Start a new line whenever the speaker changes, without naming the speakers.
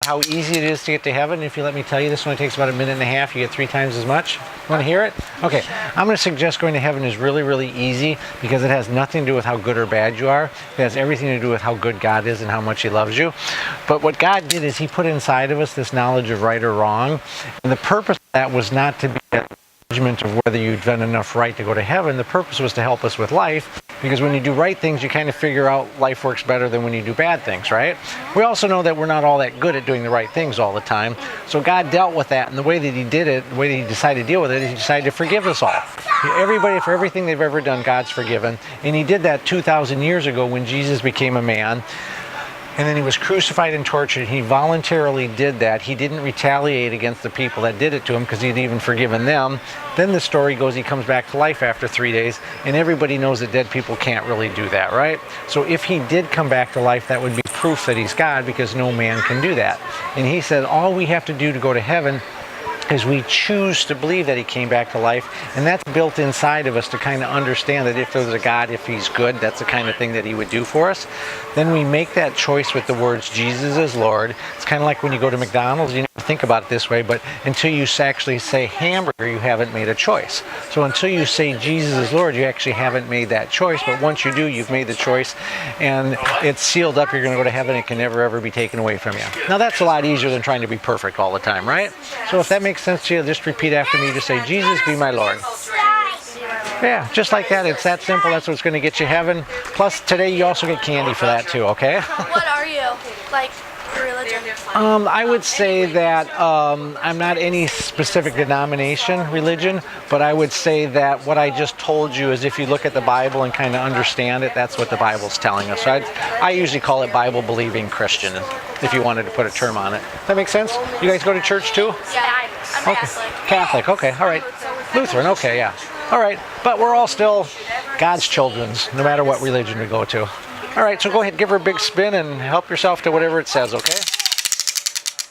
how easy it is to get to heaven, if you let me tell you, this only takes about a minute and a half. You get 3 times as much. Want to hear it? Okay. I'm going to suggest going to heaven is really, really easy because it has nothing to do with how good or bad you are. It has everything to do with how good God is and how much He loves you. But what God did is He put inside of us this knowledge of right or wrong. And the purpose of that was not to be a judgment of whether you've done enough right to go to heaven. The purpose was to help us with life, because when you do right things, you kind of figure out life works better than when you do bad things, right? We also know that we're not all that good at doing the right things all the time. So God dealt with that, and the way that He did it, the way that He decided to deal with it, is He decided to forgive us all. Everybody, for everything they've ever done, God's forgiven. And He did that 2,000 years ago when Jesus became a man. And then He was crucified and tortured. He voluntarily did that. He didn't retaliate against the people that did it to Him because He'd even forgiven them. Then the story goes He comes back to life after 3 days, and everybody knows that dead people can't really do that, right? So if He did come back to life, that would be proof that He's God, because no man can do that. And He said all we have to do to go to heaven is we choose to believe that He came back to life, and that's built inside of us to kind of understand that if there's a God, if He's good, that's the kind of thing that He would do for us. Then we make that choice with the words, Jesus is Lord. It's kind of like when you go to McDonald's, you never think about it this way, but until you actually say hamburger, you haven't made a choice. So until you say Jesus is Lord, you actually haven't made that choice, but once you do, you've made the choice, and it's sealed up, you're going to go to heaven, it can never ever be taken away from you. Now that's a lot easier than trying to be perfect all the time, right? So if that makes sense to you, just repeat after me. Just say, Jesus, be my Lord. Yeah, just like that. It's that simple. That's what's going to get you heaven. Plus, today you also get candy for that too, okay?
What are you? Like, your religion?
I would say that I'm not any specific denomination religion, but I would say that what I just told you is if you look at the Bible and kind of understand it, that's what the Bible's telling us. So I usually call it Bible-believing Christian, if you wanted to put a term on it. That makes sense? You guys go to church too?
Yeah, I'm Catholic.
Catholic, okay, all right. Lutheran, okay, yeah. All right, but we're all still God's children, no matter what religion we go to. All right, so go ahead, give her a big spin and help yourself to whatever it says, okay?